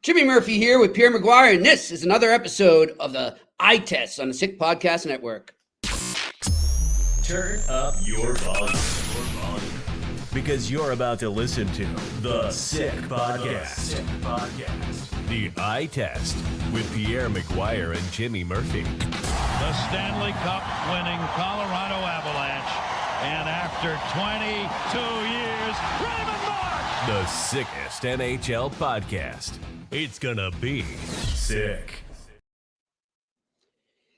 Jimmy Murphy here with Pierre and McGuire, and this is another episode of the Eye Test on the Sick Podcast Network. Turn up your volume. Because you're about to listen to the Sick Podcast. The Eye Test with Pierre McGuire and Jimmy Murphy. The Stanley Cup winning Colorado Avalanche. And after 22 years, Raymond Mark! The sickest NHL podcast. It's gonna be sick.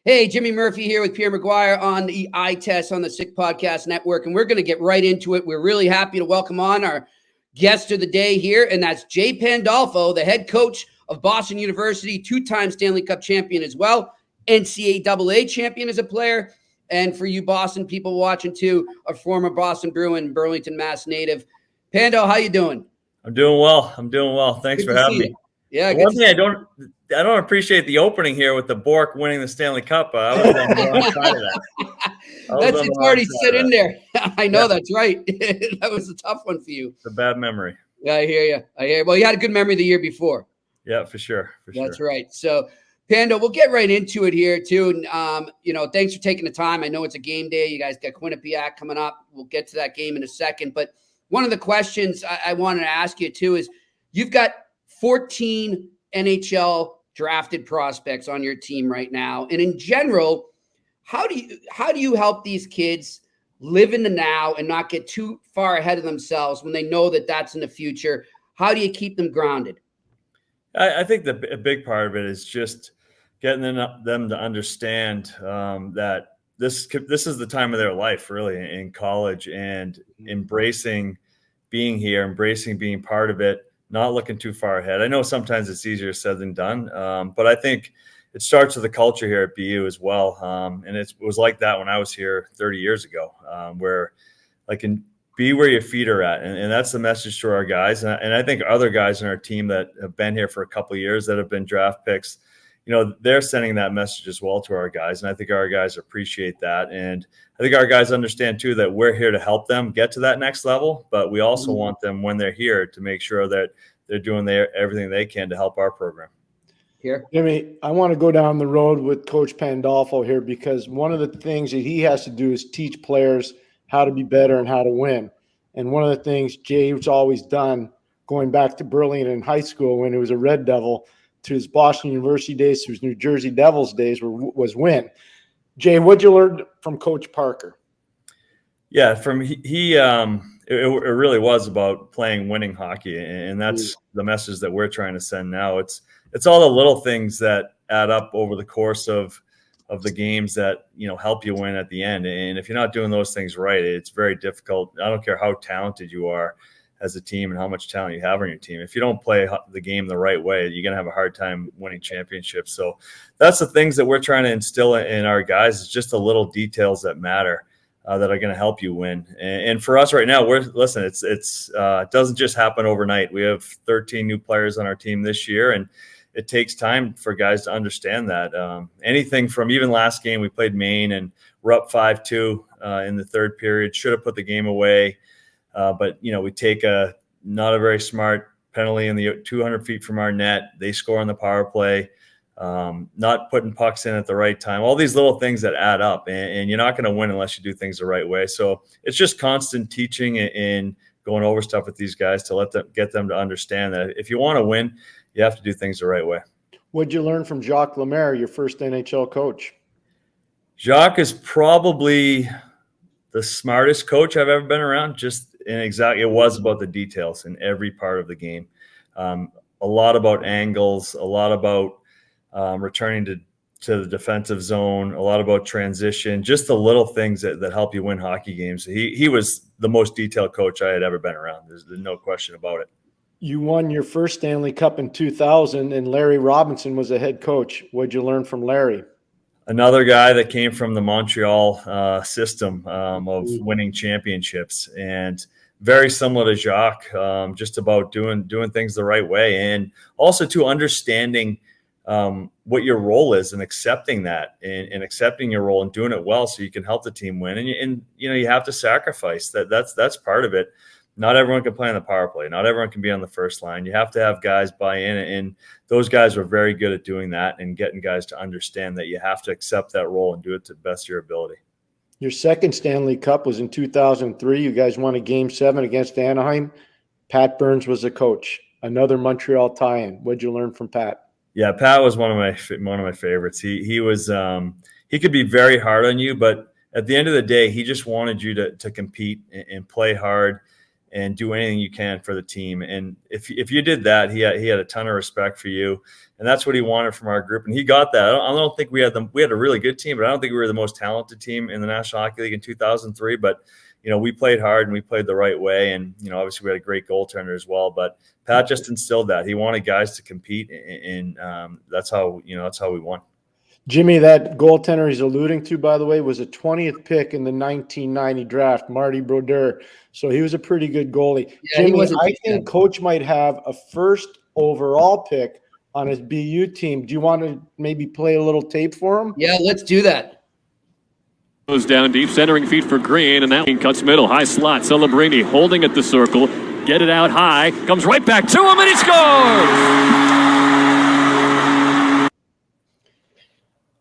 Hey, Jimmy Murphy here with Pierre McGuire on the Eye Test on the Sick Podcast Network, and we're going to get right into it. We're really happy to welcome on our guest of the day here, and that's Jay Pandolfo, the head coach of Boston University, two-time Stanley Cup champion as well, NCAA champion as a player, and for you Boston people watching too, a former Boston Bruin, Burlington, Mass native. Pando, how you doing? I'm doing well. Thanks for having me. Yeah. One thing I don't appreciate the opening here with the Bork winning the Stanley Cup. I was on the wrong side of that. It's already set in there. I know. Yeah. That's right. That was a tough one for you. It's a bad memory. Yeah, I hear you. Well, you had a good memory the year before. Yeah, for sure. That's right. So, Pando, we'll get right into it here too. And thanks for taking the time. I know it's a game day. You guys got Quinnipiac coming up. We'll get to that game in a second. But one of the questions I wanted to ask you too is you've got 14 NHL drafted prospects on your team right now. And in general, how do you help these kids live in the now and not get too far ahead of themselves when they know that that's in the future? How do you keep them grounded? I think a big part of it is just getting them to understand that this is the time of their life, really, in college, and embracing being here, embracing being part of it, not looking too far ahead. I know sometimes it's easier said than done, but I think it starts with the culture here at BU as well. And it was like that when I was here 30 years ago, where be where your feet are at. And that's the message to our guys. And I think other guys in our team that have been here for a couple of years that have been draft picks, they're sending that message as well to our guys. And I think our guys appreciate that. And I think our guys understand too that we're here to help them get to that next level, but we also want them when they're here to make sure that they're doing everything they can to help our program. Here, Jimmy, I want to go down the road with Coach Pandolfo here, because one of the things that he has to do is teach players how to be better and how to win. And one of the things Jay's always done, going back to Burlington in high school when he was a Red Devil, to his Boston University days, to his New Jersey Devils days, was win. Jay, what'd you learn from Coach Parker? Yeah, it really was about playing winning hockey, and that's the message that we're trying to send now. It's all the little things that add up over the course of the games that help you win at the end. And if you're not doing those things right, it's very difficult. I don't care how talented you are as a team and how much talent you have on your team. If you don't play the game the right way, you're going to have a hard time winning championships. So that's the things that we're trying to instill in our guys. It's just the little details that matter that are going to help you win. And for us right now, it doesn't just happen overnight. We have 13 new players on our team this year, and it takes time for guys to understand that. Anything from even last game, we played Maine and we're up 5-2 in the third period, should have put the game away. But we take not a very smart penalty in the 200 feet from our net. They score on the power play, not putting pucks in at the right time. All these little things that add up, and you're not going to win unless you do things the right way. So it's just constant teaching and going over stuff with these guys to get them to understand that if you want to win, you have to do things the right way. What'd you learn from Jacques Lemaire, your first NHL coach? Jacques is probably the smartest coach I've ever been around. It was about the details in every part of the game. A lot about angles, a lot about returning to the defensive zone, a lot about transition, just the little things that help you win hockey games. He was the most detailed coach I had ever been around. There's no question about it. You won your first Stanley Cup in 2000, and Larry Robinson was the head coach. What'd you learn from Larry? Another guy that came from the Montreal system of winning championships, and very similar to Jacques, just about doing things the right way, and also to understanding what your role is and accepting that and accepting your role and doing it well so you can help the team win. And you have to sacrifice that. That's part of it. not everyone can play on the power play. Not everyone can be on the first line. You have to have guys buy in, and those guys were very good at doing that and getting guys to understand that you have to accept that role and do it to the best of your ability. Your second Stanley Cup was in 2003. You guys won a Game 7 against Anaheim. Pat Burns was the coach. Another Montreal tie-in. What'd you learn from Pat? Yeah, Pat was one of my favorites. He was he could be very hard on you, but at the end of the day, he just wanted you to compete and play hard and do anything you can for the team. And if you did that, he had a ton of respect for you, and that's what he wanted from our group. And he got that. I don't think we had a really good team, but I don't think we were the most talented team in the National Hockey League in 2003. But we played hard and we played the right way. And obviously we had a great goaltender as well. But Pat just instilled that he wanted guys to compete, and that's how we won. Jimmy, that goaltender he's alluding to, by the way, was a 20th pick in the 1990 draft, Marty Brodeur. So he was a pretty good goalie. Yeah, Jimmy, I think Coach might have a first overall pick on his BU team. Do you want to maybe play a little tape for him? Yeah, let's do that. Goes down deep, centering feet for Green, and that one cuts middle, high slot. Celebrini holding at the circle, get it out high, comes right back to him, and he scores!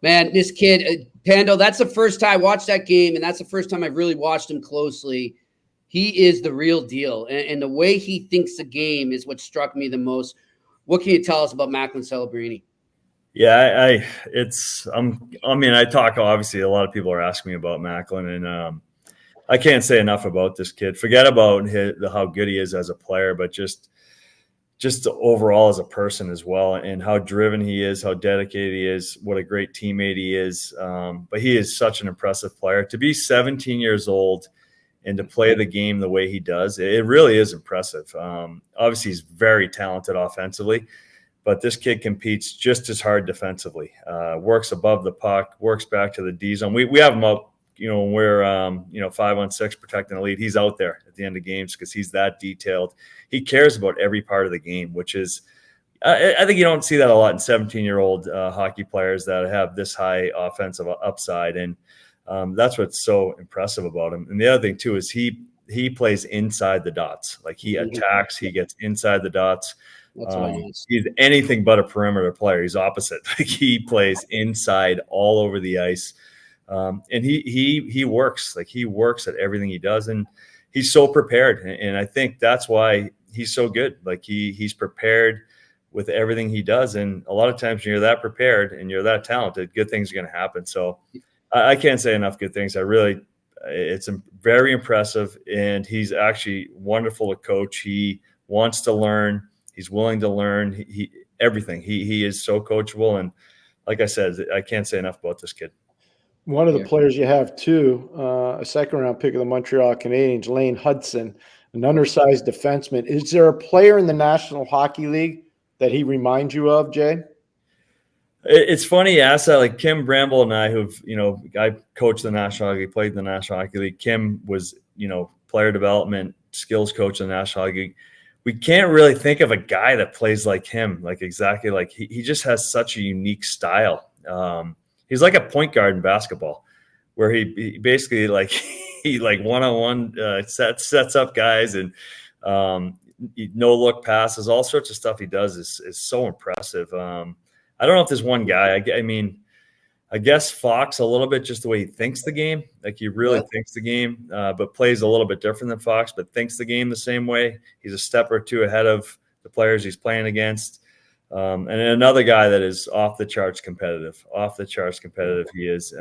Man, this kid, Pando, that's the first time I watched that game, and that's the first time I really watched him closely. He is the real deal, and the way he thinks the game is what struck me the most. What can you tell us about Macklin Celebrini? Yeah, I talk, obviously, a lot of people are asking me about Macklin, and I can't say enough about this kid. Forget about how good he is as a player, but just overall as a person as well, and how driven he is, how dedicated he is, what a great teammate he is. But he is such an impressive player. To be 17 years old and to play the game the way he does, it really is impressive. Obviously, he's very talented offensively, but this kid competes just as hard defensively, works above the puck, works back to the D zone. We have him up, when we're 5-on-6 protecting the lead. He's out there at the end of games because he's that detailed. He cares about every part of the game, which is I think you don't see that a lot in 17-year-old hockey players that have this high offensive upside, and that's what's so impressive about him. And the other thing too is he plays inside the dots. Like, he attacks, he gets inside the dots. He's anything but a perimeter player. He's opposite. Like, he plays inside all over the ice. And he works. Like, he works at everything he does, and he's so prepared. And I think that's why he's so good. Like, he's prepared with everything he does. And a lot of times when you're that prepared and you're that talented, good things are going to happen. So I can't say enough good things. It's very impressive, and he's actually wonderful to coach. He wants to learn. He's willing to learn. Everything. He is so coachable. And like I said, I can't say enough about this kid. One of the players you have too, a second-round pick of the Montreal Canadiens, Lane Hutson, an undersized defenseman. Is there a player in the National Hockey League that he reminds you of, Jay? It's funny you ask that. Like, Kim Bramble and I, I coached the National Hockey League, played in the National Hockey League. Kim was, player development, skills coach in the National Hockey League. We can't really think of a guy that plays like him, like exactly like he just has such a unique style. He's like a point guard in basketball, where he basically he one-on-one sets up guys, and no look passes, all sorts of stuff he does is so impressive. I don't know if there's one guy. I guess Fox a little bit, just the way he thinks the game. Like, he really thinks the game, but plays a little bit different than Fox, but thinks the game the same way. He's a step or two ahead of the players he's playing against. And another guy that is off the charts competitive he is,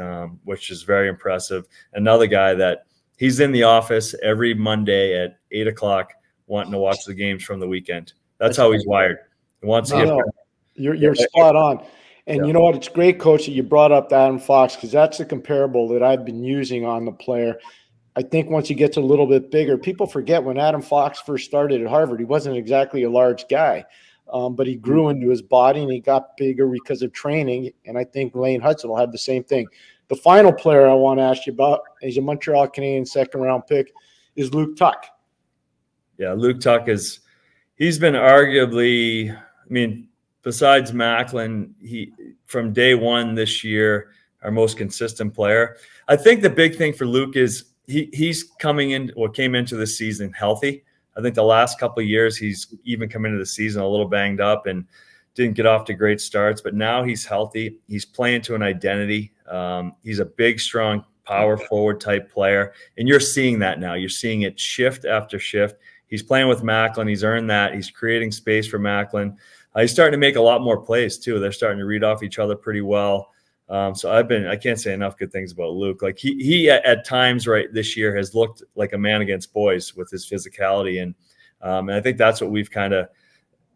which is very impressive. Another guy that he's in the office every Monday at 8:00 wanting to watch the games from the weekend. That's how he's wired. He wants to get. You're spot on. And you know what? It's great, Coach, that you brought up Adam Fox, because that's the comparable that I've been using on the player. I think once he gets a little bit bigger, people forget when Adam Fox first started at Harvard, he wasn't exactly a large guy. But he grew into his body and he got bigger because of training. And I think Lane Hutson will have the same thing. The final player I want to ask you about, he's a Montreal Canadiens second-round pick, is Luke Tuch. Yeah, Luke Tuch he's been arguably, besides Macklin, from day one this year, our most consistent player. I think the big thing for Luke is came into the season healthy. I think the last couple of years, he's even come into the season a little banged up and didn't get off to great starts, but now he's healthy. He's playing to an identity. He's a big, strong power forward type player. And you're seeing that now. You're seeing it shift after shift. He's playing with Macklin. He's earned that. He's creating space for Macklin. He's starting to make a lot more plays too. They're starting to read off each other pretty well. So I can't say enough good things about Luke. Like he at times right this year has looked like a man against boys with his physicality. And I think that's what we've kind of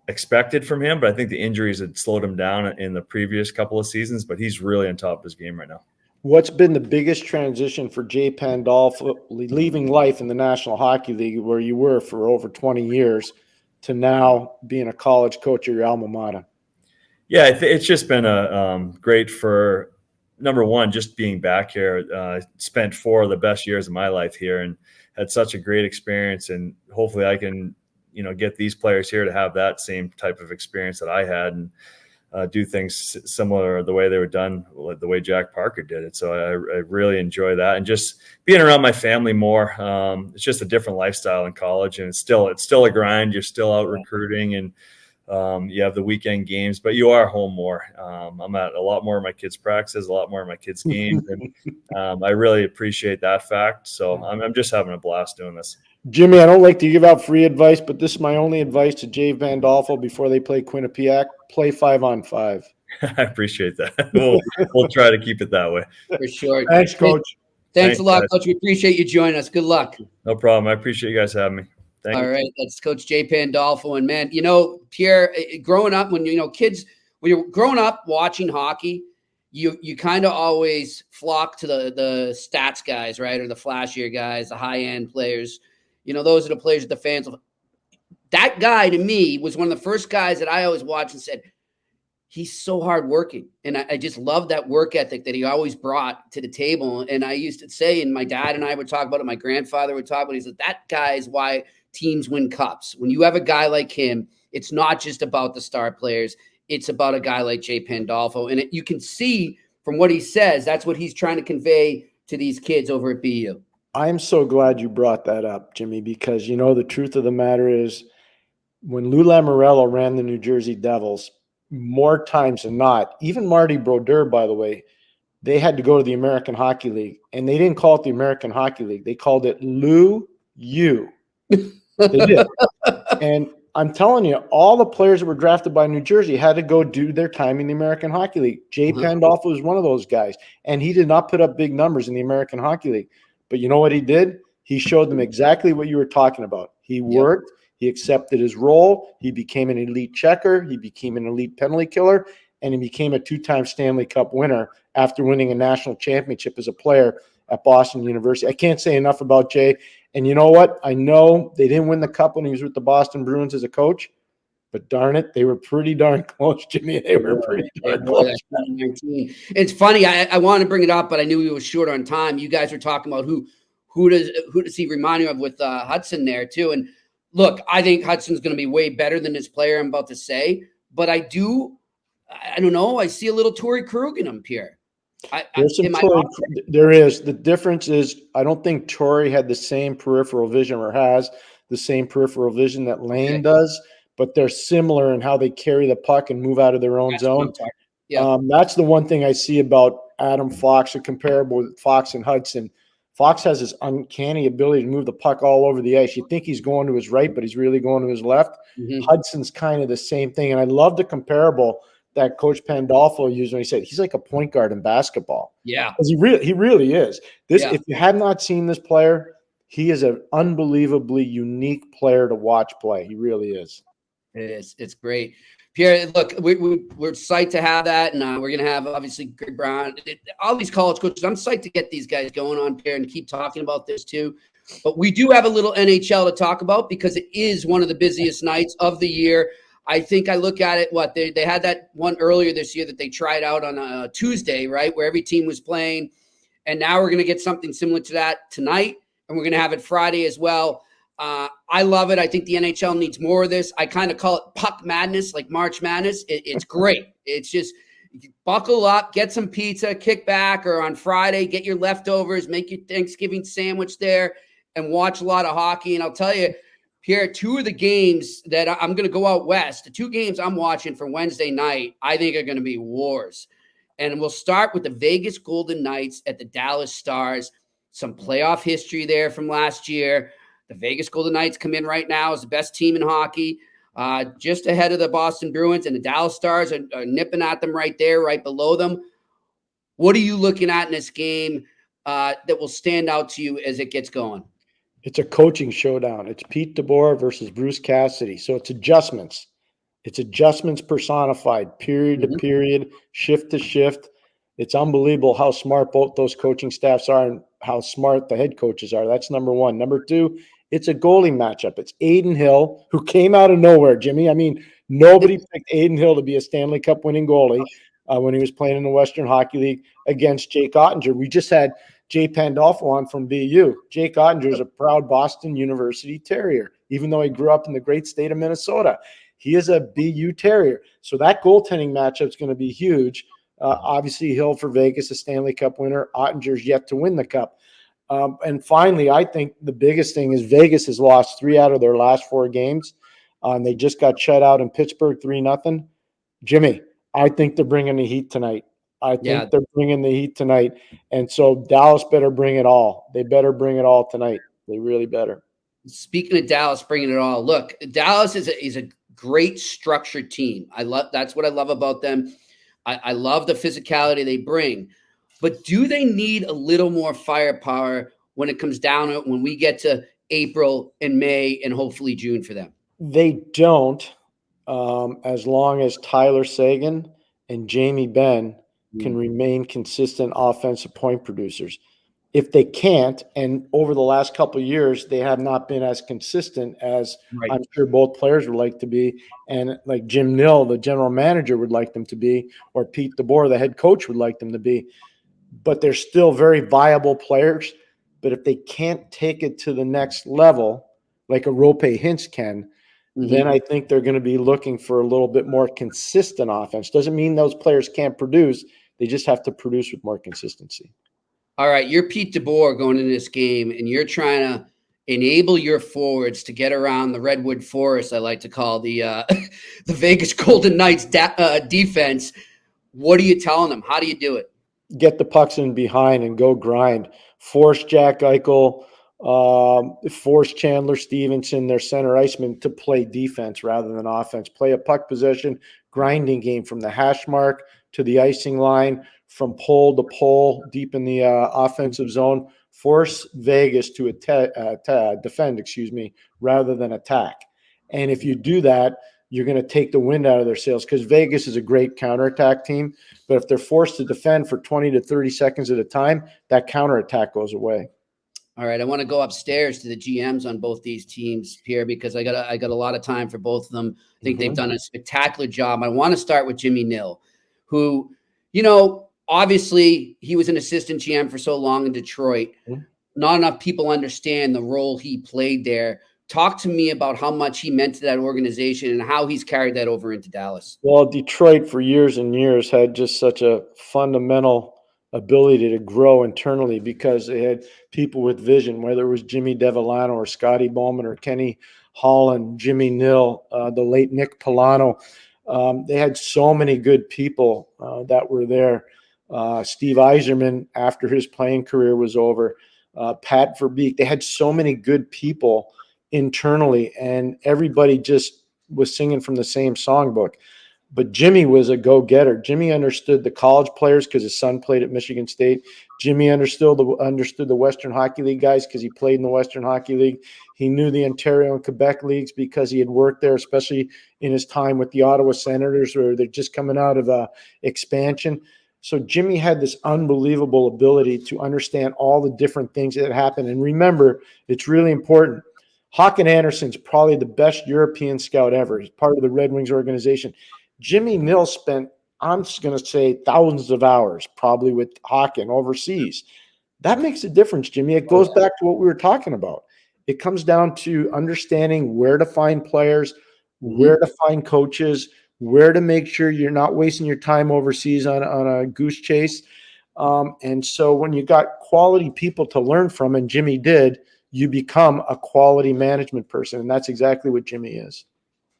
expected from him. But I think the injuries had slowed him down in the previous couple of seasons, but he's really on top of his game right now. What's been the biggest transition for Jay Pandolfo leaving life in the National Hockey League, where you were for over 20 years, to now being a college coach at your alma mater? Yeah, it's just been great for, number one, just being back here. Spent 4 of the best years of my life here and had such a great experience. And hopefully I can, get these players here to have that same type of experience that I had and do things similar the way they were done, the way Jack Parker did it. So I really enjoy that, and just being around my family more. It's just a different lifestyle in college, and it's still a grind. You're still out recruiting, and you have the weekend games, but you are home more. I'm at a lot more of my kids' practices, a lot more of my kids' games, and I really appreciate that fact. So I'm just having a blast doing this. Jimmy, I don't like to give out free advice, but this is my only advice to Jay Pandolfo before they play Quinnipiac: play 5-on-5. I appreciate that. We'll try to keep it that way. For sure. Thanks, Coach. Thanks a lot, guys. Coach. We appreciate you joining us. Good luck. No problem. I appreciate you guys having me. Thank you. All right. That's Coach Jay Pandolfo. And man, Pierre, growing up, when you're growing up watching hockey, you kind of always flock to the stats guys, right? Or the flashier guys, the high-end players. Those are the players that the fans love. That guy, to me, was one of the first guys that I always watched and said, he's so hardworking. And I just love that work ethic that he always brought to the table. And I used to say, and my dad and I would talk about it, my grandfather would talk about it, he said, that guy is why teams win cups. When you have a guy like him, it's not just about the star players. It's about a guy like Jay Pandolfo. And you can see from what he says, that's what he's trying to convey to these kids over at BU. I'm so glad you brought that up, Jimmy, because the truth of the matter is, when Lou Lamoriello ran the New Jersey Devils, more times than not, even Marty Brodeur, by the way, they had to go to the American Hockey League, and they didn't call it the American Hockey League. They called it Lou U. They did. And I'm telling you, all the players that were drafted by New Jersey had to go do their time in the American Hockey League. Jay Pandolfo was one of those guys, and he did not put up big numbers in the American Hockey League. But you know what he did? He showed them exactly what you were talking about. He worked. He accepted his role. He became an elite checker. He became an elite penalty killer. And he became a 2-time Stanley Cup winner after winning a national championship as a player at Boston University. I can't say enough about Jay. And you know what? I know they didn't win the cup when he was with the Boston Bruins as a coach, but darn it, they were pretty darn close, Jimmy. They were pretty darn close. It's funny. I wanted to bring it up, but I knew we were short on time. You guys were talking about who does he remind you of with Hutson there too. And look, I think Hudson's going to be way better than this player I'm about to say, but I don't know. I see a little Torrey Krug in him, Pierre. There is. The difference is I don't think Torrey had the same peripheral vision or has the same peripheral vision that Lane does, but they're similar in how they carry the puck and move out of their own zone. Yeah. That's the one thing I see about Adam Fox, or comparable with Fox and Hutson. Fox has this uncanny ability to move the puck all over the ice. You think he's going to his right, but he's really going to his left. Hudson's kind of the same thing. And I love the comparable that Coach Pandolfo used when he said he's like a point guard in basketball. Yeah. Because he really is. If you have not seen this player, he is an unbelievably unique player to watch play. He really is. It is. It's great. Pierre, look, we're psyched to have that, and we're going to have, obviously, Greg Brown, all these college coaches. I'm psyched to get these guys going on, Pierre, and keep talking about this too. But we do have a little NHL to talk about because it is one of the busiest nights of the year. I think I look at it, they had that one earlier this year that they tried out on a Tuesday, right, where every team was playing. And now we're going to get something similar to that tonight, and we're going to have it Friday as well. I love it. I think the NHL needs more of this. I kind of call it puck madness, like March Madness. It's great. It's just buckle up, get some pizza, kick back, or on Friday, get your leftovers, make your Thanksgiving sandwich there, and watch a lot of hockey. And I'll tell you, Pierre, two of the games that I'm going to go out west, the two games I'm watching for Wednesday night, I think are going to be wars. And we'll start with the Vegas Golden Knights at the Dallas Stars. Some playoff history there from last year. The Vegas Golden Knights come in right now as the best team in hockey, just ahead of the Boston Bruins, and the Dallas Stars are nipping at them right there, right below them. What are you looking at in this game that will stand out to you as it gets going? It's a coaching showdown. It's Pete DeBoer versus Bruce Cassidy. So it's adjustments. It's adjustments personified, period to period, shift to shift. It's unbelievable how smart both those coaching staffs are and how smart the head coaches are. That's number one. Number two, it's a goalie matchup. It's Adin Hill, who came out of nowhere, Jimmy. I mean, nobody picked Adin Hill to be a Stanley Cup winning goalie when he was playing in the Western Hockey League against Jake Ottinger. We just had Jay Pandolfo on from BU. Jake Ottinger is a proud Boston University Terrier, even though he grew up in the great state of Minnesota. He is a BU Terrier. So that goaltending matchup is going to be huge. Obviously, Hill for Vegas, a Stanley Cup winner. Ottinger's yet to win the Cup. And finally, I think the biggest thing is Vegas has lost 3 out of their last 4 games. And they just got shut out in Pittsburgh 3-0. Jimmy, I think they're bringing the heat tonight. I think they're bringing the heat tonight. And so Dallas better bring it all. They better bring it all tonight. They really better. Speaking of Dallas bringing it all, look, Dallas is a great structured team. That's what I love about them. I love the physicality they bring. But do they need a little more firepower when it comes down to it, when we get to April and May and hopefully June for them? They don't, as long as Tyler Seguin and Jamie Benn can remain consistent offensive point producers. If they can't, and over the last couple of years, they have not been as consistent as I'm sure both players would like to be, and like Jim Nill, the general manager, would like them to be, or Pete DeBoer, the head coach, would like them to be. But they're still very viable players. But if they can't take it to the next level, like a Rope Hintz can, then I think they're going to be looking for a little bit more consistent offense. Doesn't mean those players can't produce. They just have to produce with more consistency. All right, you're Pete DeBoer going into this game, and you're trying to enable your forwards to get around the Redwood Forest, I like to call the the Vegas Golden Knights defense. What are you telling them? How do you do it? Get the pucks in behind and go grind. Force Jack Eichel, force Chandler Stevenson, their center iceman, to play defense rather than offense. Play a puck possession, grinding game from the hash mark to the icing line, from pole to pole, deep in the offensive zone. Force Vegas to defend, rather than attack. And if you do that, you're going to take the wind out of their sails, because Vegas is a great counterattack team. But if they're forced to defend for 20 to 30 seconds at a time, that counterattack goes away. All right, I want to go upstairs to the GMs on both these teams, Pierre, because I got a lot of time for both of them. I think they've done a spectacular job. I want to start with Jimmy Nill, who, obviously he was an assistant GM for so long in Detroit. Not enough people understand the role he played there. Talk to me about how much he meant to that organization and how he's carried that over into Dallas. Well, Detroit for years and years had just such a fundamental ability to grow internally, because they had people with vision, whether it was Jimmy Devellano or Scotty Bowman or Kenny Holland, Jimmy Nill, the late Nick Polano. They had so many good people that were there. Steve Yzerman, after his playing career was over, Pat Verbeek. They had so many good people internally, and everybody just was singing from the same songbook. But Jimmy was a go-getter. Jimmy understood the college players because his son played at Michigan State. Jimmy understood the Western Hockey League guys because he played in the Western Hockey League. He knew the Ontario and Quebec leagues because he had worked there, especially in his time with the Ottawa Senators, where they're just coming out of expansion. So Jimmy had this unbelievable ability to understand all the different things that happened. And remember, it's really important. Håkan Andersson's probably the best European scout ever. He's part of the Red Wings organization. Jimmy Nill spent, I'm just going to say, thousands of hours probably with Håkan overseas. That makes a difference, Jimmy. It goes back to what we were talking about. It comes down to understanding where to find players, where to find coaches, where to make sure you're not wasting your time overseas on a goose chase. And so when you got quality people to learn from, and Jimmy did, you become a quality management person. And that's exactly what Jimmy is.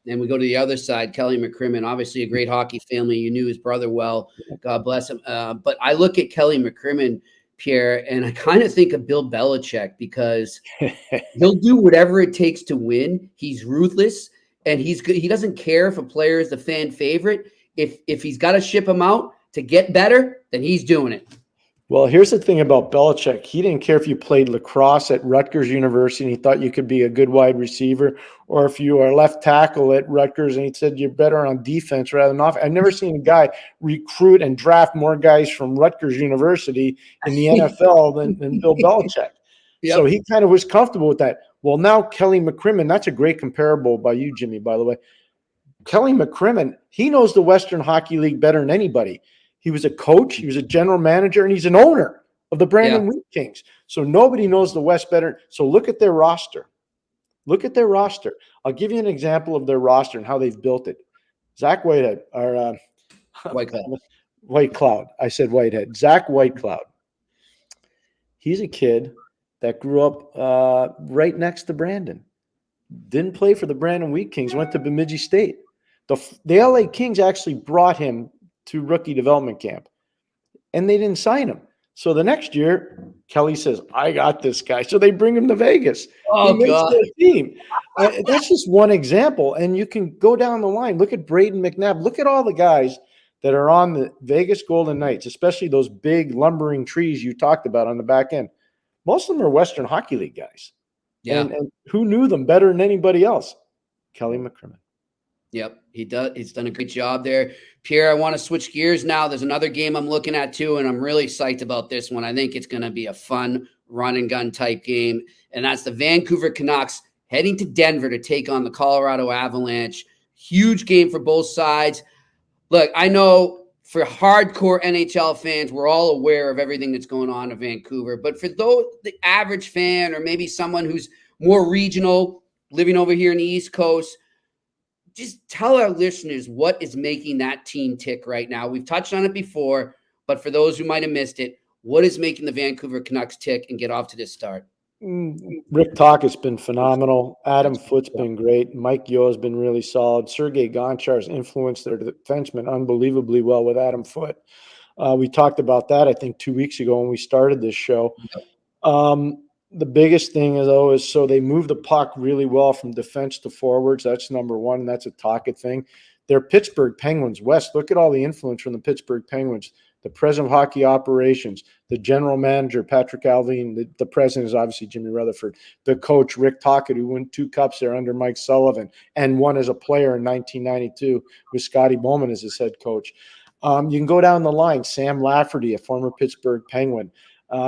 And we go to the other side, Kelly McCrimmon, obviously a great hockey family. You knew his brother well. God bless him. But I look at Kelly McCrimmon, Pierre, and I kind of think of Bill Belichick because he'll do whatever it takes to win. He's ruthless, and he's good. He doesn't care if a player is the fan favorite. If he's got to ship him out to get better, then he's doing it. Well, here's the thing about Belichick. He didn't care if you played lacrosse at Rutgers University and he thought you could be a good wide receiver, or if you are left tackle at Rutgers and he said you're better on defense rather than offense. I've never seen a guy recruit and draft more guys from Rutgers University in the NFL than Bill Belichick. Yep. So he kind of was comfortable with that. Well, now Kelly McCrimmon, that's a great comparable by you, Jimmy, by the way. Kelly McCrimmon, he knows the Western Hockey League better than anybody. He was a coach, he was a general manager, and he's an owner of the Brandon Wheat Kings. So nobody knows the West better. So look at their roster. Look at their roster. I'll give you an example of their roster and how they've built it. Zach Whitehead, or Whitecloud. I said Whitehead. Zach Whitecloud. He's a kid that grew up right next to Brandon. Didn't play for the Brandon Wheat Kings, went to Bemidji State. The LA Kings actually brought him to rookie development camp, and they didn't sign him. So the next year, Kelly says, I got this guy. So they bring him to Vegas. Oh, he makes God. their team. That's just one example. And you can go down the line. Look at Braden McNabb. Look at all the guys that are on the Vegas Golden Knights, especially those big lumbering trees you talked about on the back end. Most of them are Western Hockey League guys. Yeah. And who knew them better than anybody else? Kelly McCrimmon. Yep, he does. He's done a great job there. Pierre, I want to switch gears now. There's another game I'm looking at too, and I'm really psyched about this one. I think it's going to be a fun run and gun type game, and that's the Vancouver Canucks heading to Denver to take on the Colorado Avalanche. Huge game for both sides. Look, I know for hardcore NHL fans, we're all aware of everything that's going on in Vancouver, but for the average fan or maybe someone who's more regional, living over here in the East Coast, just tell our listeners what is making that team tick right now. We've touched on it before, but for those who might have missed it, what is making the Vancouver Canucks tick and get off to this start? Rick Tuch has been phenomenal. Adam Foote's been great. Mike Yeo has been really solid. Sergei Gonchar has influenced their defensemen unbelievably well with Adam Foote. We talked about that, I think, 2 weeks ago when we started this show. The biggest thing is so they move the puck really well from defense to forwards. That's number one, and that's a Tocchet thing. They're Pittsburgh Penguins West. Look at all the influence from the Pittsburgh Penguins. The president of hockey operations, the general manager, Patrick Alvin, the president is obviously Jimmy Rutherford, the coach, Rick Tocchet, who won 2 cups there under Mike Sullivan and won as a player in 1992 with Scotty Bowman as his head coach. You can go down the line. Sam Lafferty, a former Pittsburgh Penguin.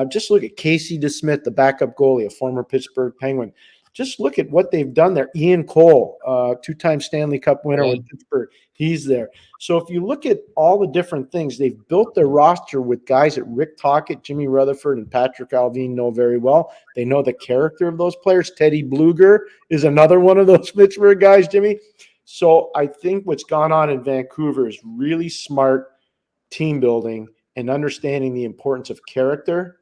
Just look at Casey DeSmith, the backup goalie, a former Pittsburgh Penguin. Just look at what they've done there. Ian Cole, 2-time Stanley Cup winner with Pittsburgh. He's there. So if you look at all the different things, they've built their roster with guys that Rick Tocchet, Jimmy Rutherford, and Patrick Alvin know very well. They know the character of those players. Teddy Bluger is another one of those Pittsburgh guys, Jimmy. So I think what's gone on in Vancouver is really smart team building and understanding the importance of character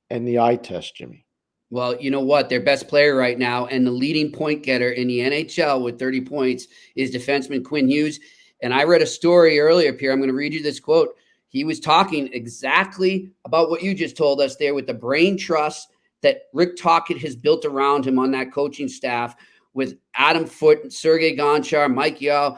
and the eye test, Jimmy. Well, you know what? Their best player right now and the leading point getter in the NHL with 30 points is defenseman Quinn Hughes. And I read a story earlier, Pierre. I'm going to read you this quote. He was talking exactly about what you just told us there with the brain trust that Rick Tocchet has built around him on that coaching staff with Adam Foote, Sergei Gonchar, Mike Yeo.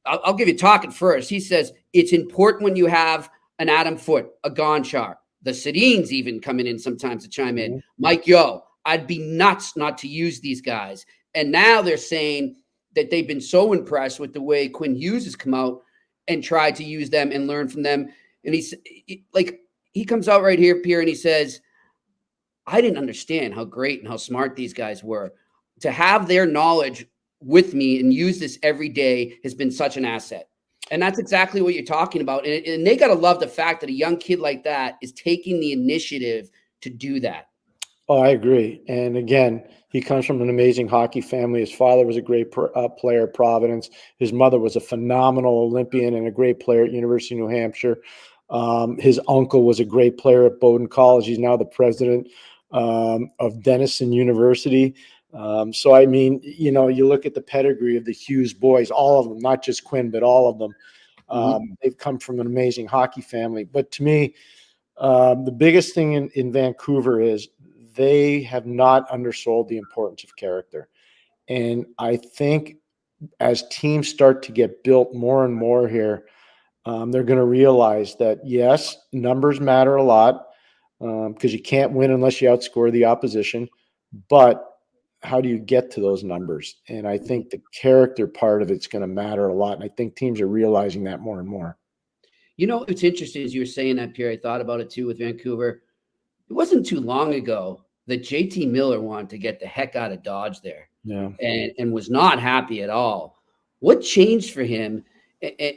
I'll give you Tocchet first. He says, it's important when you have an Adam Foote, a Gonchar, the Sedins even coming in sometimes to chime in. Mike Yeo, I'd be nuts not to use these guys. And now they're saying that they've been so impressed with the way Quinn Hughes has come out and tried to use them and learn from them. And he comes out right here, Pierre, and he says, I didn't understand how great and how smart these guys were. To have their knowledge with me and use this every day has been such an asset. And that's exactly what you're talking about. And they got to love the fact that a young kid like that is taking the initiative to do that. Oh, I agree. And again, he comes from an amazing hockey family. His father was a great player at Providence. His mother was a phenomenal Olympian and a great player at University of New Hampshire. His uncle was a great player at Bowdoin College. He's now the president of Denison University. So, I mean, you know, you look at the pedigree of the Hughes boys, all of them, not just Quinn, but all of them. They've come from an amazing hockey family. But to me, the biggest thing in Vancouver is they have not undersold the importance of character. And I think as teams start to get built more and more here, they're going to realize that, yes, numbers matter a lot because you can't win unless you outscore the opposition. But how do you get to those numbers? And I think the character part of it's going to matter a lot. And I think teams are realizing that more and more. You know, it's interesting as you were saying that, Pierre. I thought about it too with Vancouver. It wasn't too long ago that JT Miller wanted to get the heck out of Dodge there. Yeah. And was not happy at all. What changed for him,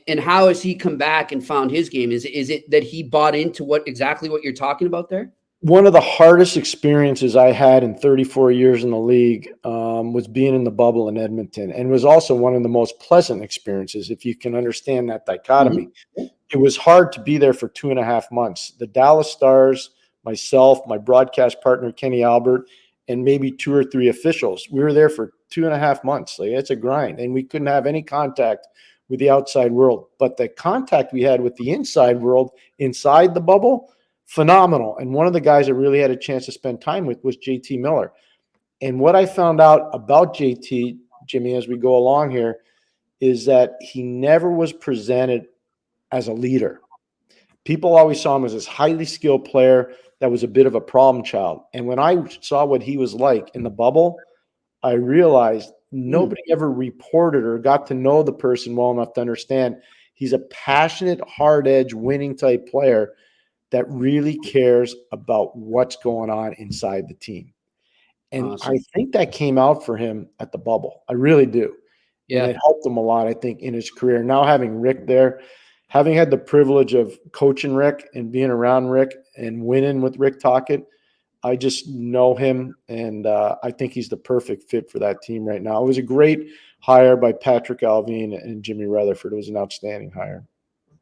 and how has he come back and found his game? Is it that he bought into exactly what you're talking about there? One of the hardest experiences I had in 34 years in the league was being in the bubble in Edmonton, and was also one of the most pleasant experiences, if you can understand that dichotomy. It was hard to be there for 2.5 months. The Dallas Stars, myself, my broadcast partner, Kenny Albert, and maybe 2 or 3 officials. We were there for 2.5 months. Like, it's a grind, and we couldn't have any contact with the outside world. But the contact we had with the inside world, inside the bubble, phenomenal. And one of the guys I really had a chance to spend time with was JT Miller. And what I found out about JT, Jimmy, as we go along here, is that he never was presented as a leader. People always saw him as this highly skilled player that was a bit of a problem child. And when I saw what he was like in the bubble, I realized nobody ever reported or got to know the person well enough to understand he's a passionate, hard-edge, winning type player that really cares about what's going on inside the team. And Awesome. I think that came out for him at the bubble. I really do. Yeah. And it helped him a lot, I think, in his career. Now having Rick there, having had the privilege of coaching Rick and being around Rick and winning with Rick Tocchet, I just know him, and I think he's the perfect fit for that team right now. It was a great hire by Patrick Alvin and Jimmy Rutherford. It was an outstanding hire.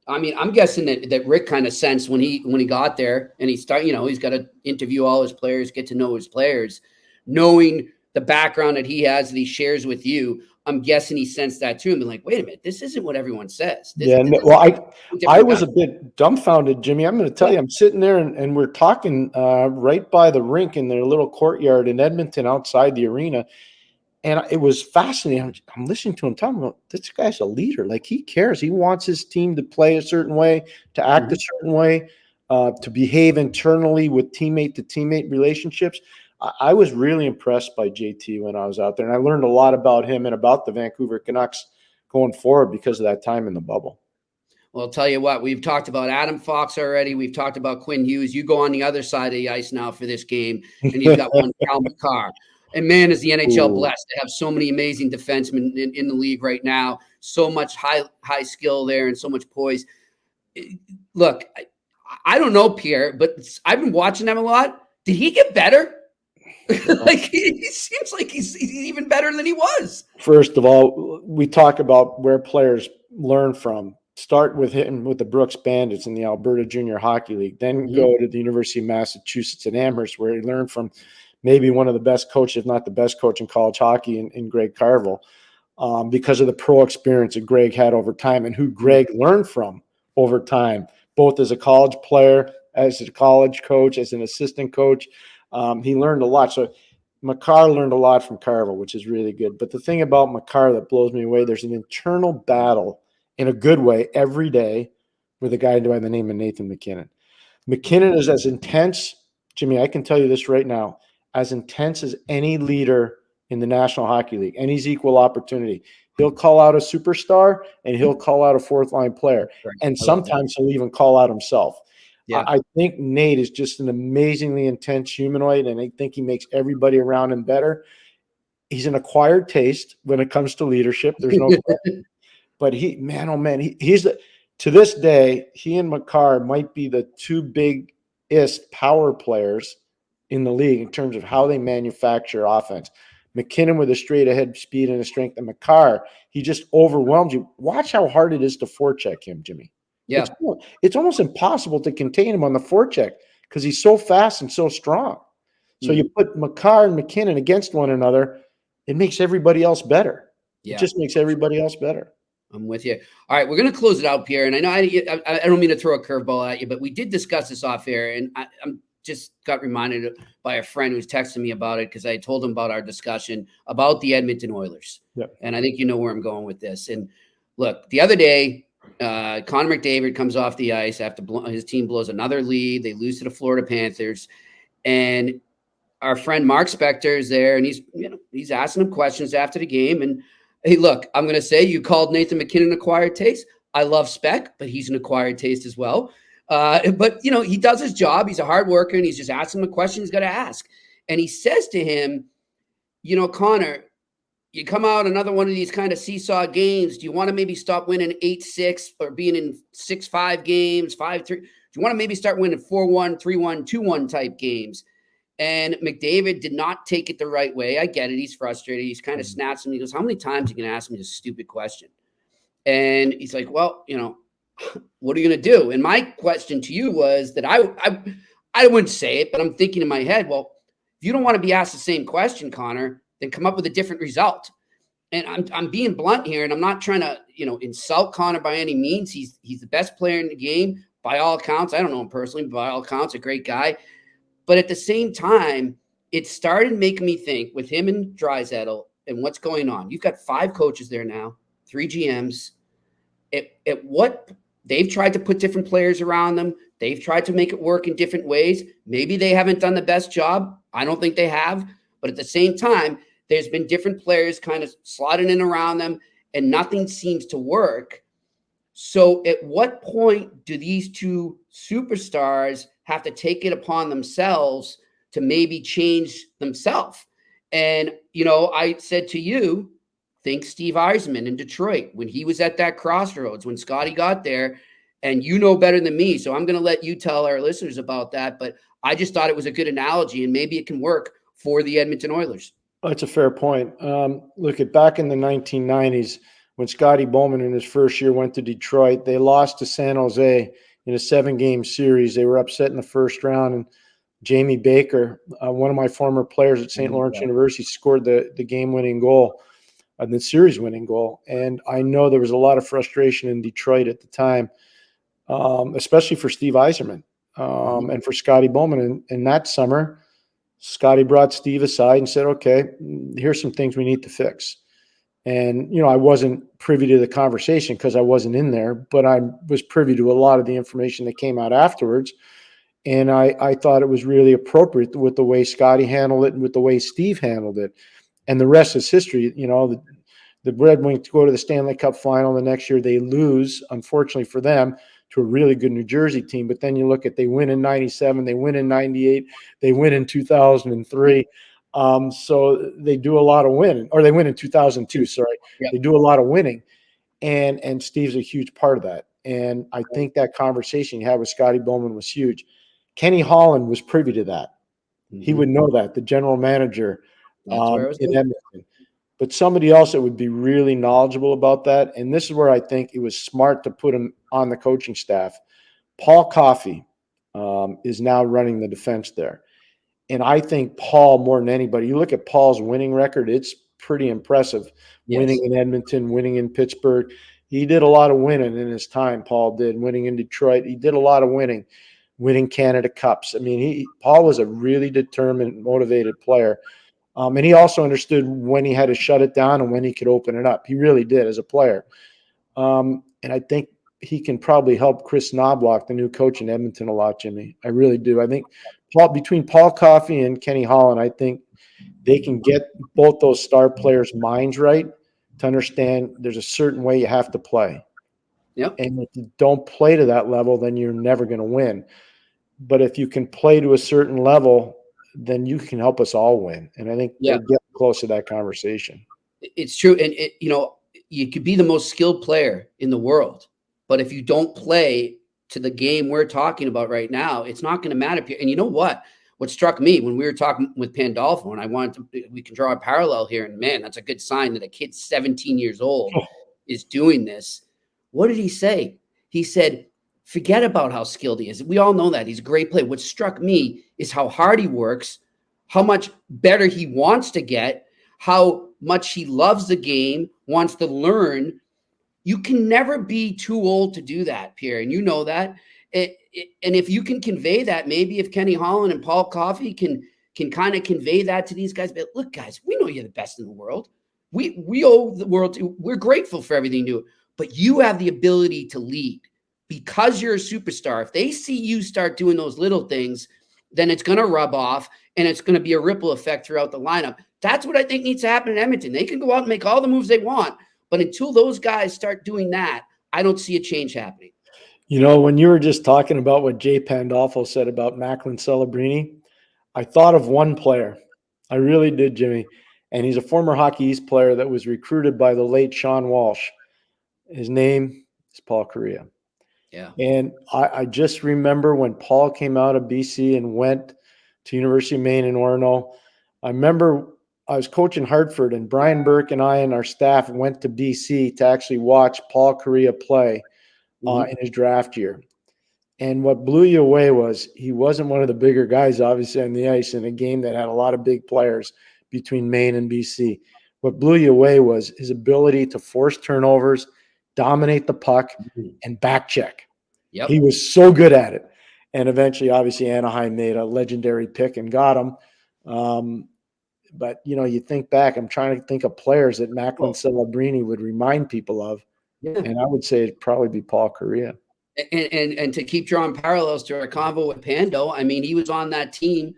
I mean, I'm guessing that Rick kind of sensed when he got there, and he's got to interview all his players, get to know his players, knowing the background that he has that he shares with you. I'm guessing he sensed that too, and be like, wait a minute, this isn't what everyone says. I was a bit dumbfounded, Jimmy. I'm going to tell you, I'm sitting there and we're talking right by the rink in their little courtyard in Edmonton outside the arena. And it was fascinating. I'm listening to him talking about this guy's a leader. Like, he cares. He wants his team to play a certain way, to act a certain way, to behave internally with teammate to teammate relationships. I was really impressed by JT when I was out there, and I learned a lot about him and about the Vancouver Canucks going forward because of that time in the bubble. Well, I'll tell you what, we've talked about Adam Fox already. We've talked about Quinn Hughes. You go on the other side of the ice now for this game, and you've got one Cal McGuire. And man, is the NHL blessed to have so many amazing defensemen in the league right now. So much high skill there and so much poise. Look, I don't know, Pierre, but I've been watching them a lot. Did he get better? Like, he seems like he's even better than he was. First of all, we talk about where players learn from. Start with him with the Brooks Bandits in the Alberta Junior Hockey League. Then go to the University of Massachusetts at Amherst, where he learned from maybe one of the best coaches, if not the best coach in college hockey, in Greg Carville, because of the pro experience that Greg had over time and who Greg learned from over time, both as a college player, as a college coach, as an assistant coach. He learned a lot. So McGuire learned a lot from Carville, which is really good. But the thing about McGuire that blows me away, there's an internal battle in a good way every day with a guy by the name of Nathan MacKinnon. MacKinnon is as intense, Jimmy, I can tell you this right now, as intense as any leader in the National Hockey League, and he's equal opportunity. He'll call out a superstar and he'll call out a fourth line player. Right. And sometimes he'll even call out himself. Yeah. I think Nate is just an amazingly intense humanoid, and I think he makes everybody around him better. He's an acquired taste when it comes to leadership. There's no question. But he's to this day, he and McGuire might be the two biggest power players in the league in terms of how they manufacture offense. MacKinnon with a straight ahead speed and a strength, and McGuire, he just overwhelms you. Watch how hard it is to forecheck him, Jimmy. Yeah, it's almost impossible to contain him on the forecheck because he's so fast and so strong. So you put McGuire and McKinnon against one another, it makes everybody else better. Yeah. It just makes everybody else better. I'm with you. All right, we're going to close it out, Pierre. And I know I don't mean to throw a curveball at you, but we did discuss this off air, and I'm just got reminded by a friend who's texting me about it because I told him about our discussion about the Edmonton Oilers. Yep. And I think you know where I'm going with this. And look, the other day, Connor McDavid comes off the ice after his team blows another lead. They lose to the Florida Panthers, and our friend Mark Spector is there, and he's asking him questions after the game. And hey, look, I'm going to say you called Nathan McKinnon acquired taste. I love Spec, but he's an acquired taste as well. But, he does his job. He's a hard worker, and he's just asking him a question he's got to ask. And he says to him, Connor, you come out another one of these kind of seesaw games. Do you want to maybe stop winning 8-6 or being in 6-5 games, 5-3? Do you want to maybe start winning 4-1, 3-1, 2-1 type games? And McDavid did not take it the right way. I get it. He's frustrated. He's kind of snaps him. He goes, how many times are you going to ask me this stupid question? And he's like, well, what are you going to do? And my question to you was that I wouldn't say it, but I'm thinking in my head, well, if you don't want to be asked the same question, Connor, then come up with a different result. And I'm being blunt here, and I'm not trying to, insult Connor by any means. He's the best player in the game by all accounts. I don't know him personally, but by all accounts, a great guy. But at the same time, it started making me think with him and Draisaitl and what's going on. You've got 5 coaches there now, 3 GMs. At what they've tried to put different players around them. They've tried to make it work in different ways. Maybe they haven't done the best job. I don't think they have. But at the same time, there's been different players kind of slotting in around them, and nothing seems to work. So at what point do these 2 superstars have to take it upon themselves to maybe change themselves? And, I said to you, think Steve Yzerman in Detroit when he was at that crossroads, when Scotty got there, and you know better than me. So I'm going to let you tell our listeners about that. But I just thought it was a good analogy, and maybe it can work for the Edmonton Oilers. That's a fair point. Look at back in the 1990s when Scotty Bowman in his first year went to Detroit, they lost to San Jose in a 7-game series. They were upset in the first round, and Jamie Baker, one of my former players at St. Lawrence University, scored the game-winning goal, the series-winning goal. And I know there was a lot of frustration in Detroit at the time, especially for Steve Yzerman and for Scotty Bowman. And that summer, Scotty brought Steve aside and said, okay, here's some things we need to fix. And, I wasn't privy to the conversation because I wasn't in there, but I was privy to a lot of the information that came out afterwards. And I thought it was really appropriate with the way Scotty handled it and with the way Steve handled it. And the rest is history. The Red Wings go to the Stanley Cup final. The next year they lose, unfortunately for them, to a really good New Jersey team. But then you look at, they win in 97, they win in 98, they win in 2003. So they do a lot of winning, or they win in 2002. Sorry. They do a lot of winning. And Steve's a huge part of that. And I think that conversation you had with Scotty Bowman was huge. Kenny Holland was privy to that. He would know that, the general manager in Edmonton. But somebody else that would be really knowledgeable about that, and this is where I think it was smart to put him on the coaching staff. Paul Coffey is now running the defense there. And I think Paul, more than anybody, you look at Paul's winning record, it's pretty impressive. Yes. Winning in Edmonton, winning in Pittsburgh. He did a lot of winning in his time, Paul did. Winning in Detroit, he did a lot of winning Canada Cups. I mean, Paul was a really determined, motivated player. And he also understood when he had to shut it down and when he could open it up. He really did as a player. And I think he can probably help Chris Knobloch, the new coach in Edmonton, a lot, Jimmy. I really do. I think between Paul Coffey and Kenny Holland, I think they can get both those star players' minds right to understand there's a certain way you have to play. Yep. And if you don't play to that level, then you're never going to win. But if you can play to a certain level, then you can help us all win. And I think they're getting close to that conversation. It's true. And you could be the most skilled player in the world, but if you don't play to the game we're talking about right now, it's not going to matter. And you know what struck me when we were talking with Pandolfo, and we can draw a parallel here, and man, that's a good sign that a kid 17 years old is doing this. What did he say? He said, forget about how skilled he is. We all know that. He's a great player. What struck me is how hard he works, how much better he wants to get, how much he loves the game, wants to learn. You can never be too old to do that, Pierre, and you know that. And if you can convey that, maybe if Kenny Holland and Paul Coffey can kind of convey that to these guys, but look, guys, we know you're the best in the world. We owe the world to, we're grateful for everything you do, but you have the ability to lead because you're a superstar. If they see you start doing those little things, then it's going to rub off and it's going to be a ripple effect throughout the lineup. That's what I think needs to happen in Edmonton. They can go out and make all the moves they want, but until those guys start doing that, I don't see a change happening. You know, when you were just talking about what Jay Pandolfo said about Macklin Celebrini, I thought of one player. I really did, Jimmy. And he's a former Hockey East player that was recruited by the late Sean Walsh. His name is Paul Kariya. Yeah. And I just remember when Paul came out of BC and went to University of Maine in Orono. I remember I was coaching Hartford, and Brian Burke and I and our staff went to BC to actually watch Paul Kariya play in his draft year. And what blew you away was he wasn't one of the bigger guys, obviously, on the ice in a game that had a lot of big players between Maine and BC. What blew you away was his ability to force turnovers, dominate the puck, and back check. Yep. He was so good at it. And eventually, obviously, Anaheim made a legendary pick and got him. But, you know, you think back, I'm trying to think of players that Macklin Celebrini would remind people of. Yeah. And I would say it'd probably be Paul Kariya. And to keep drawing parallels to our convo with Pando, I mean, he was on that team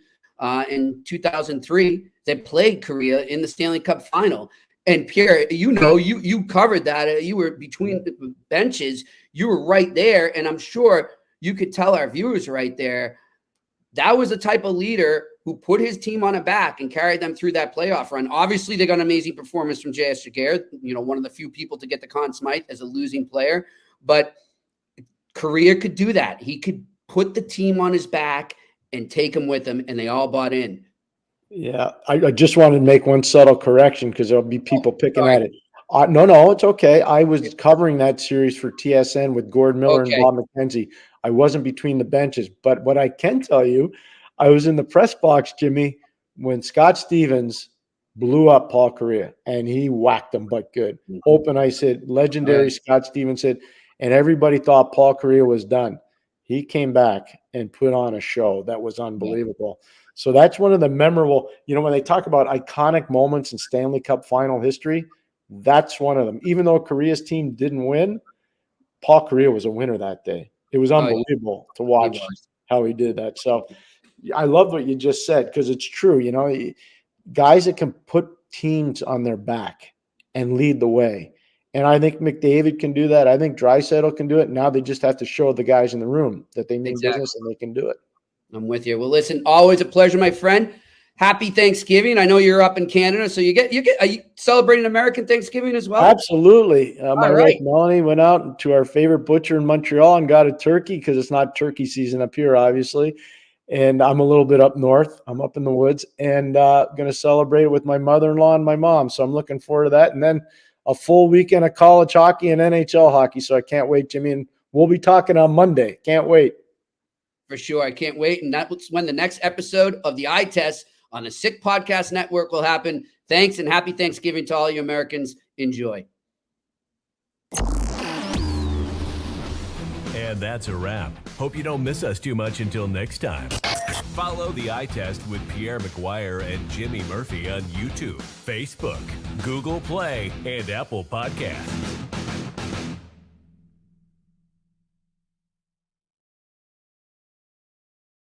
in 2003 that played Kariya in the Stanley Cup final. And Pierre, you know, you covered that. You were between the benches. You were right there. And I'm sure you could tell our viewers right there, that was the type of leader who put his team on a back and carried them through that playoff run. Obviously, they got an amazing performance from J.S. Jaguar, you know, one of the few people to get the Conn Smythe as a losing player. But Kariya could do that. He could put the team on his back and take them with him, and they all bought in. Yeah, I just wanted to make one subtle correction because there'll be people picking at it. No, it's okay. I was covering that series for TSN with Gord Miller and Bob McKenzie. I wasn't between the benches. But what I can tell you, I was in the press box, Jimmy, when Scott Stevens blew up Paul Kariya, and he whacked him, but good. Open ice hit, legendary Scott Stevens hit, and everybody thought Paul Kariya was done. He came back and put on a show that was unbelievable. So that's one of the memorable, you know, when they talk about iconic moments in Stanley Cup final history, that's one of them. Even though Kariya's team didn't win, Paul Kariya was a winner that day. It was unbelievable to watch how he did that. So I love what you just said because it's true. You know, guys that can put teams on their back and lead the way. And I think McDavid can do that. I think Draisaitl can do it. Now they just have to show the guys in the room that they mean business and they can do it. I'm with you. Well, listen, always a pleasure, my friend. Happy Thanksgiving. I know you're up in Canada, so are you celebrating American Thanksgiving as well? Absolutely. My wife Melanie went out to our favorite butcher in Montreal and got a turkey because it's not turkey season up here, obviously. And I'm a little bit up north. I'm up in the woods and going to celebrate it with my mother-in-law and my mom. So I'm looking forward to that. And then a full weekend of college hockey and NHL hockey. So I can't wait, Jimmy. And we'll be talking on Monday. Can't wait. For sure. I can't wait. And that's when the next episode of the Eye Test on the Sick Podcast Network will happen. Thanks and happy Thanksgiving to all you Americans. Enjoy. And that's a wrap. Hope you don't miss us too much until next time. Follow the Eye Test with Pierre McGuire and Jimmy Murphy on YouTube, Facebook, Google Play, and Apple Podcasts.